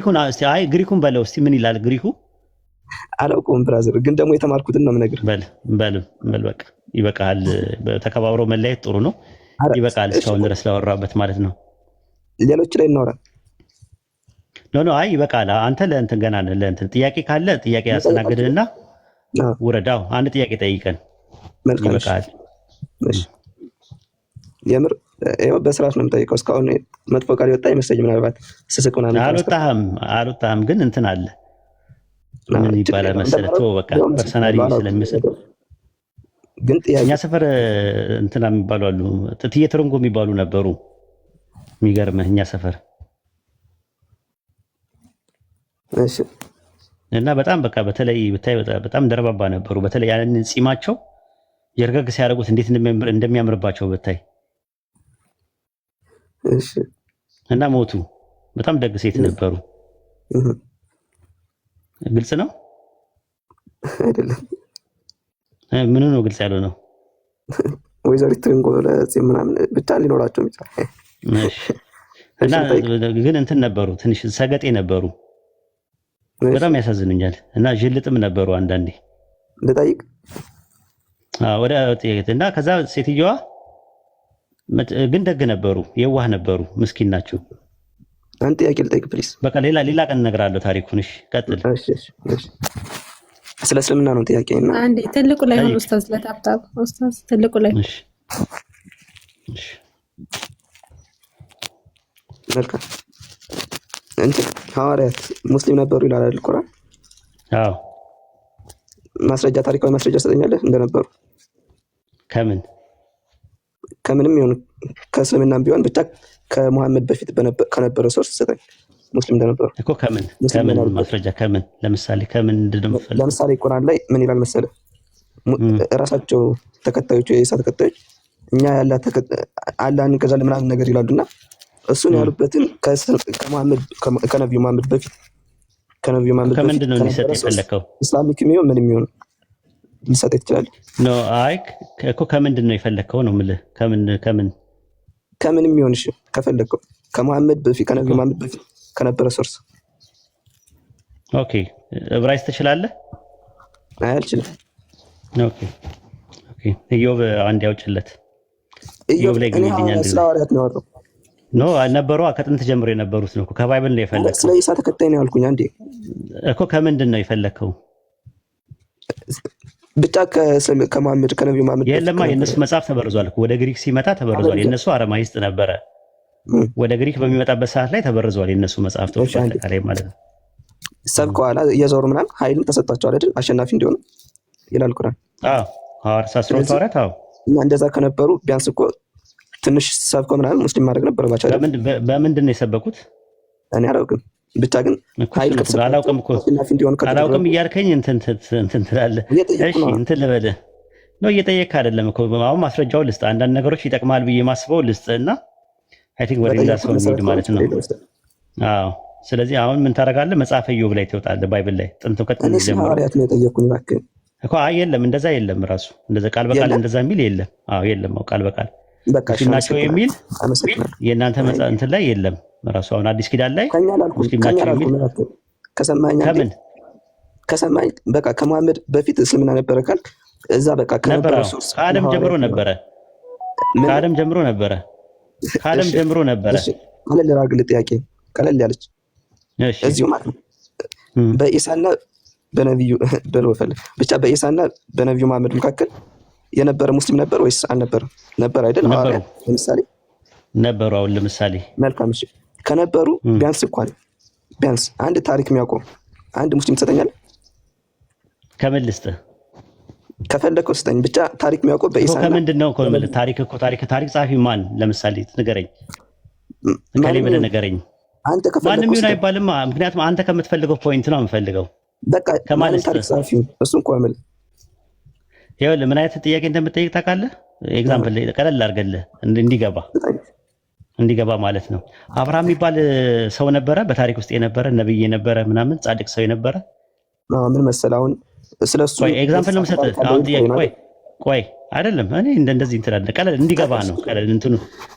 ግሪኩን እስቲ አይ ግሪኩን በለው እስቲ ምን ይላል ግሪኩ? አላውቀውም ብራዘር፣ ግን ደግሞ የተማርኩትን ነው የምነግርህ። በል በቃ ይበቃል። ተከባብሮ መለያየት ጥሩ ነው። ይበቃል እስካሁን ድረስ ላወራበት ማለት ነው። ሌሎች ላይ እናወራ። ኖ አይ ይበቃል። አንተ ለእንትን ገና ለእንትን ጥያቄ ካለ ጥያቄ ያስተናግድህና ውረዳው። አንድ ጥያቄ ጠይቀን ይበቃል። እሺ የምር ይኸው በስርዓት ነው የምጠይቀው። እስካሁን መጥፎ ቃል ይወጣ አይመስለኝም። ምናልባት ስስቅ ምናምን አልወጣህም፣ ግን እንትን አለ ምን ይባላል መሰለህ? ተወው በቃ ፐርሰናሊ ስለሚመስል ግን እኛ ሰፈር እንትና የሚባሉ አሉ፣ ትዬ ትርንጎ የሚባሉ ነበሩ። የሚገርምህ እኛ ሰፈር እሺ። እና በጣም በቃ በተለይ ብታይ በጣም ደረባባ ነበሩ። በተለይ ያንን ጺማቸው የርገግ ሲያደርጉት እንዴት እንደሚያምርባቸው ብታይ። እሺ። እና ሞቱ። በጣም ደግ ሴት ነበሩ። ግልጽ ነው አይደለም? ምን ነው ግልጽ ያለው ነው? ወይዘሪት ትርንጎ ለጺም ምናምን ብቻ ሊኖራቸው ይችላል። እሺ። እና ግን እንትን ነበሩ፣ ትንሽ ሰገጤ ነበሩ። በጣም ያሳዝኑኛል። እና ጅልጥም ነበሩ አንዳንዴ። ልጠይቅ ወደ እና ከዛ ሴትዮዋ ግን ደግ ነበሩ፣ የዋህ ነበሩ፣ ምስኪን ናቸው። አንተ ጥያቄ ልጠይቅ ፕሊስ። በቃ ሌላ ቀን እነግርሃለሁ ታሪኩን። እሺ ቀጥል። እሺ ስለ እስልምና ነው ጥያቄና አንዴ ትልቁ ላይ ሆኖ ኡስታዝ ለታብታብ ኡስታዝ ትልቁ ላይ እሺ መልካም። እንትን ሐዋርያት ሙስሊም ነበሩ ይላል አይደል ቁርአን? አዎ። ማስረጃ፣ ታሪካዊ ማስረጃ ሰጠኛለህ እንደነበሩ? ከምንም ይሁን ከእስልምናም ቢሆን ብቻ ከሙሐመድ በፊት ከነበረ ሶርስ ሰጠኝ ሙስሊም እንደነበሩ እኮ። ከምን ማስረጃ? ለምሳሌ ከምን እንደምፈልግ ለምሳሌ ቁርአን ላይ ምን ይላል መሰለህ? እራሳቸው ተከታዮቹ የኢሳ ተከታዮች እኛ አላህን እንገዛለን ምናምን ነገር ይላሉና እሱን ያሉበትን ከነብዩ መሐመድ በፊት ከምንድን ነው ሊሰጥ የፈለከው? ኢስላሚክ የሚሆን ምንም ይሁን ሊሰጥ ይችላል። ኖ አይ እኮ ከምንድን ነው የፈለከው ነው የምልህ። ከምንም ይሁን እሺ፣ ከፈለከው ከነብዩ መሐመድ በፊት ከነበረ ሶርስ። ኦኬ። ዕብራይስጥ ትችላለህ? አይ አልችልም። ኦኬ ኢዮብ አንድ ያውጭለት። ኢዮብ ላይ ግን ይልኛል ስለ ሐዋርያት ነው ያወራው። ኖ አልነበሩ ከጥንት ጀምሮ የነበሩት ነው። ከባይብል ነው የፈለከው? ስለ ኢሳ ተከታይ ነው ያልኩኝ። አንዴ እኮ ከምንድን ነው የፈለከው? ብቻ ከነብዩ መሐመድ የለማ የነሱ መጽሐፍ ተበርዟል። ወደ ግሪክ ሲመጣ ተበርዟል። የነሱ አረማይስጥ ነበረ። ወደ ግሪክ በሚመጣበት ሰዓት ላይ ተበርዟል የነሱ መጽሐፍቶች አጠቃላይ ማለት ነው። ሰብከዋል እየዞሩ ምናምን ኃይልም ተሰጥቷቸዋል አይደል? አሸናፊ እንዲሆኑ ይላል ቁርአን። አዎ ሐዋርያት አዎ። እና እንደዛ ከነበሩ ቢያንስ እኮ ትንሽ ሰብከው ምናምን ሙስሊም ማድረግ ነበረባቸው አይደል? በምንድን ነው የሰበኩት? እኔ አላውቅም። ብቻ ግን ኃይል አላውቅም እኮ አላውቅም እያልከኝ እንትን ትላለህ። እሺ እንትን ልበልህ ነው እየጠየቅህ አይደለም እኮ። አሁን ማስረጃው ልስጥ፣ አንዳንድ ነገሮች ይጠቅማል ብዬ ማስበው ልስጥ እና አይ ቲንክ ወደ ሌላ ሰው እንሂድ ማለት ነው። አዎ። ስለዚህ አሁን ምን ታደርጋለህ? መጽሐፈ ኢዮብ ላይ ትወጣለህ። ባይብል ላይ ጥንት ከጥንት ጀምሮ ሐዋርያት ነው የጠየቁኝ እባክህ እኮ። አይ የለም እንደዛ የለም። ራሱ እንደዛ ቃል በቃል እንደዛ የሚል የለም። አዎ የለም። ቃል በቃል ናቸው የሚል የእናንተ መጽሐፍ እንትን ላይ የለም። ራሱ አሁን አዲስ ኪዳን ላይ ሙስሊም ናቸው የሚል ከሰማኝ በቃ ከመሐመድ በፊት እስልምና ነበረ ካልክ እዛ በቃ ከአደም ጀምሮ ነበረ። ቀለል ላድርግልህ ጥያቄ፣ ቀለል ያለች እዚሁ ማለት ነው። በኢሳና በነብዩ ብቻ በኢሳና በነብዩ መሐመድ መካከል የነበረ ሙስሊም ነበር ወይስ አልነበረም? ነበር አይደል? ለምሳሌ ነበሩ። አሁን ለምሳሌ መልካም እሺ፣ ከነበሩ ቢያንስ አንድ ታሪክ የሚያውቀው አንድ ሙስሊም ትሰጠኛለህ? ከምን ልስጥህ? ከፈለከው ስጠኝ። ብቻ ታሪክ የሚያውቀው በኢሳና ከምንድን ነው ታሪክ ጸሐፊ ማን? ለምሳሌ ንገረኝ። ከሌ ብለህ ንገረኝ። አንተ ከፈለከው ማንም ይሁን አይባልም። ምክንያቱም አንተ ከምትፈልገው ፖይንት ነው የምፈልገው። በቃ ከማንም ታሪክ ጸሐፊ እሱን ቆመል። ይኸውልህ ምን አይነት ጥያቄ እንደምትጠይቅ ታውቃለህ? ኤግዛምፕል ቀለል አድርገልህ እንዲገባ ማለት ነው። አብርሃም የሚባል ሰው ነበረ፣ በታሪክ ውስጥ የነበረ ነብይ የነበረ ምናምን ጻድቅ ሰው የነበረ። ምን መሰለህ አሁን ስለሱ ኤግዛምፕል ነው የምሰጥህ። አሁን ጥያቄ ቆይ አይደለም እኔ እንደዚህ እንትን አለ ቀለል እንዲገባ ነው። ቀለል እንትኑ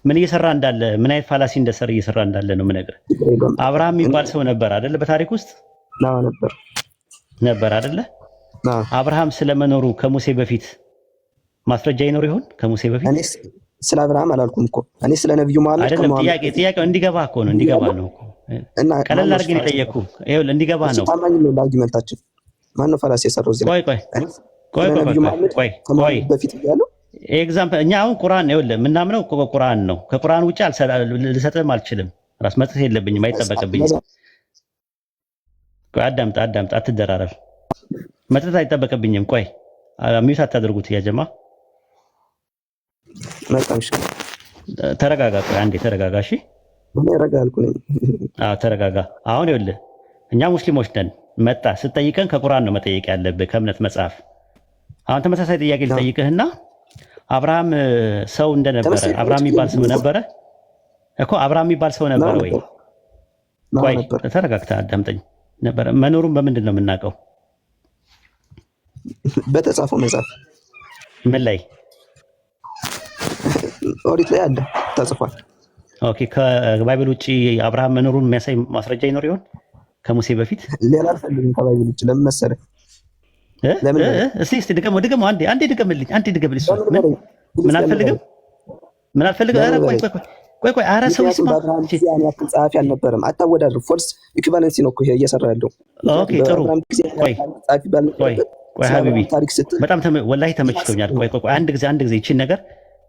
ምን እየሰራ እንዳለ ምን አይነት ፋላሲ እንደሰራ እየሰራ እንዳለ ነው የምነግርህ። አብርሃም የሚባል ሰው ነበር አይደለ? በታሪክ ውስጥ ነበር አይደለ? አብርሃም ስለመኖሩ ከሙሴ በፊት ማስረጃ ይኖር ይሆን? ከሙሴ በፊት እኔ ስለ አብርሃም አላልኩም እኮ እኔ ስለ ነብዩ መሐመድ አይደለም። ጥያቄው እንዲገባ እኮ ነው። እንዲገባ ነው እኮ እና ቀለል አድርገን የጠየቅኩህ ይኸውልህ፣ እንዲገባ ነው። ታማኝ ነው ለአርጊመንታችን። ማነው ፋላሲ የሰራው እዚህ? ቆይ በፊት ያለው ኤግዛምፕል እኛ አሁን ቁርአን ይኸውልህ የምናምነው ቁርአን ነው። ከቁርአን ውጭ ልሰጥህም አልችልም። ራስ መስጠት የለብኝም አይጠበቅብኝም። ቆይ አዳምጥ፣ አትደራረብ። መስጠት አይጠበቅብኝም። ቆይ ሚውት አታድርጉት ያጀማ። ተረጋጋ። ቆይ አንዴ ተረጋጋ። እሺ ተረጋጋ። አሁን ይኸውልህ እኛ ሙስሊሞች ነን። መጣ ስትጠይቀን ከቁርአን ነው መጠየቅ ያለብህ ከእምነት መጽሐፍ። አሁን ተመሳሳይ ጥያቄ ልጠይቅህና አብርሃም ሰው እንደነበረ አብርሃም የሚባል ሰው ነበረ እኮ አብርሃም የሚባል ሰው ነበረ ወይ? ቆይ ተረጋግተህ አዳምጠኝ። ነበረ መኖሩን በምንድን ነው የምናውቀው? በተጻፈው መጽሐፍ። ምን ላይ? ኦሪት ላይ አለ ተጽፏል። ኦኬ ከባይብል ውጪ አብርሃም መኖሩን የሚያሳይ ማስረጃ ይኖር ይሆን? ከሙሴ በፊት ሌላ አልፈልግም ከባይብል ውጪ። ለምን መሰለህ? እስቲ ድገመው አንዴ ድገምልኝ። ምን አልፈልግም? ኧረ ቆይ ኧረ ሰው ይስማ። ያክል ጸሐፊ አልነበረም። አታወዳድር። ፎልስ ኢኩቫለንሲ ነው እኮ እየሰራ ያለው። ኦኬ ጥሩ። ቆይ ሀቢቢ በጣም ወላሂ ተመችቶኛል። ቆይ አንድ ጊዜ ይቺን ነገር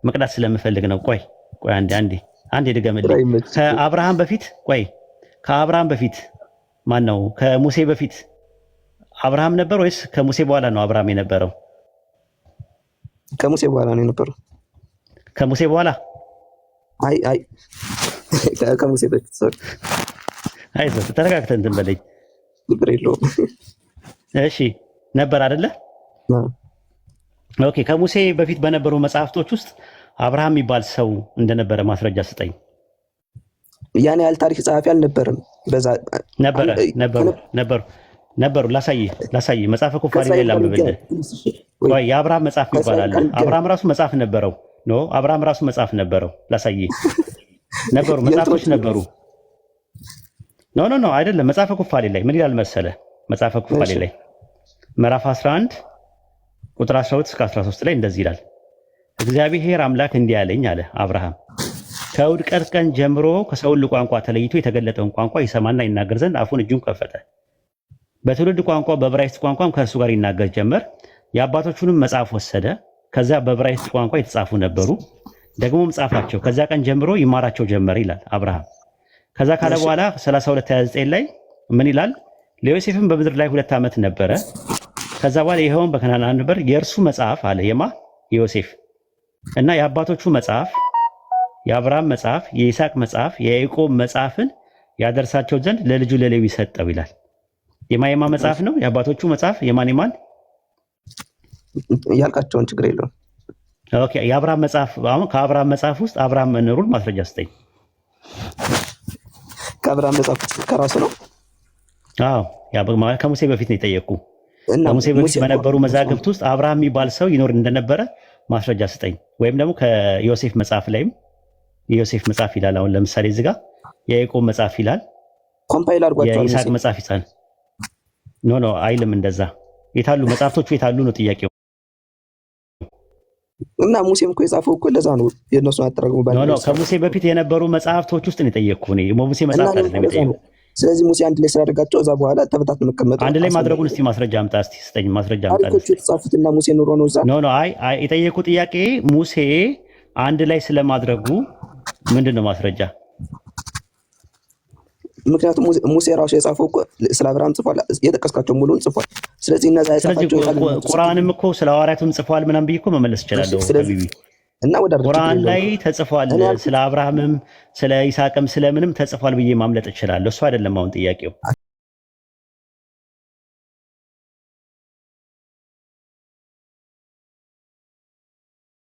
መቅዳት ስለምፈልግ ነው። ቆይ አንዴ ድገምልኝ። ከአብርሃም በፊት ማን ነው? ከሙሴ በፊት አብርሃም ነበር ወይስ ከሙሴ በኋላ ነው አብርሃም የነበረው? ከሙሴ በኋላ ነው የነበረው። ከሙሴ በኋላ አይ ከሙሴ በፊት ሶሪ። አይዞህ ተረጋግተህ እንትን በለኝ። ችግር የለውም። እሺ ነበር አይደለ? ኦኬ ከሙሴ በፊት በነበሩ መጽሐፍቶች ውስጥ አብርሃም የሚባል ሰው እንደነበረ ማስረጃ ስጠኝ። ያን ያህል ታሪክ ጸሐፊ አልነበረም። በዛ ነበሩ። ላሳይ መጽሐፈ ኩፋሌ ላይ ላምብልህ። ወይ የአብርሃም መጽሐፍ ይባላል። አብርሃም ራሱ መጽሐፍ ነበረው። አብርሃም ራሱ መጽሐፍ ነበረው። ላሳይ ነበሩ፣ መጽሐፎች ነበሩ። ኖ አይደለም። መጽሐፈ ኩፋሌ ላይ ምን ይላል መሰለ? መጽሐፈ ኩፋሌ ላይ ምዕራፍ 11 ቁጥር 12 እስከ 13 ላይ እንደዚህ ይላል። እግዚአብሔር አምላክ እንዲህ አለኝ አለ አብርሃም፣ ከውድቀት ቀን ጀምሮ ከሰው ሁሉ ቋንቋ ተለይቶ የተገለጠውን ቋንቋ ይሰማና ይናገር ዘንድ አፉን እጁን ከፈተ። በትውልድ ቋንቋ በዕብራይስጥ ቋንቋም ከእርሱ ጋር ይናገር ጀመር። የአባቶቹንም መጽሐፍ ወሰደ። ከዚያ በዕብራይስጥ ቋንቋ የተጻፉ ነበሩ፣ ደግሞም ጻፋቸው። ከዚያ ቀን ጀምሮ ይማራቸው ጀመር ይላል አብርሃም። ከዛ ካለ በኋላ 32:29 ላይ ምን ይላል? ለዮሴፍም በምድር ላይ 2 ዓመት ነበረ። ከዛ በኋላ ይኸውም በከናን ነበር። የእርሱ መጽሐፍ አለ የዮሴፍ እና የአባቶቹ መጽሐፍ የአብርሃም መጽሐፍ፣ የይስሐቅ መጽሐፍ፣ የያዕቆብ መጽሐፍን ያደርሳቸው ዘንድ ለልጁ ለሌዊ ሰጠው ይላል። የማን መጽሐፍ ነው? የአባቶቹ መጽሐፍ የማን ያልቃቸውን ችግር የለውም። ኦኬ የአብርሃም መጽሐፍ። አሁን ከአብርሃም መጽሐፍ ውስጥ አብርሃም መኖሩን ማስረጃ ስጠኝ። ከአብርሃም መጽሐፍ ከራሱ ነው? አዎ ከሙሴ በፊት ነው የጠየቅኩ። ከሙሴ በፊት በነበሩ መዛግብት ውስጥ አብርሃም የሚባል ሰው ይኖር እንደነበረ ማስረጃ ስጠኝ። ወይም ደግሞ ከዮሴፍ መጽሐፍ ላይም የዮሴፍ መጽሐፍ ይላል። አሁን ለምሳሌ እዚህ ጋር የያዕቆብ መጽሐፍ ይላል፣ ኮምፓይል አድርጓቸዋል። የይስሐቅ መጽሐፍ ይላል። ኖ አይልም እንደዛ። የታሉ መጽሐፍቶቹ የታሉ ነው ጥያቄው። እና ሙሴም እኮ የጻፈው እኮ ለዛ ነው የእነሱን አጠራቅሙ ባለ ኖ ከሙሴ በፊት የነበሩ መጽሐፍቶች ውስጥ ነው የጠየቅኩ እኔ። ሙሴ መጽሐፍ አይደለም የጠየቅኩ። ስለዚህ ሙሴ አንድ ላይ ስላደረጋቸው እዛ በኋላ ተበታትነው መቀመጡ አንድ ላይ ማድረጉን እስቲ ማስረጃ አምጣ። እስቲ ስጠኝ ማስረጃ አምጣ። ታሪኮቹ የተጻፉትና ሙሴ ኑሮ ነው እዛ። ኖ አይ የጠየቁ ጥያቄ ሙሴ አንድ ላይ ስለማድረጉ ምንድን ነው ማስረጃ? ምክንያቱም ሙሴ ራሱ የጻፈው እኮ ስለ አብርሃም ጽፏል፣ የጠቀስካቸው ሙሉን ጽፏል። ስለዚህ እነዛ የጻፋቸው ቁርአንም እኮ ስለ ሐዋርያቱም ጽፏል ምናምን ብዬ እኮ መመለስ እችላለሁ። እና ወደ ቁርአን ላይ ተጽፏል፣ ስለ አብርሃምም ስለ ይስሐቅም ስለምንም ተጽፏል ብዬ ማምለጥ እችላለሁ። እሱ አይደለም አሁን ጥያቄው።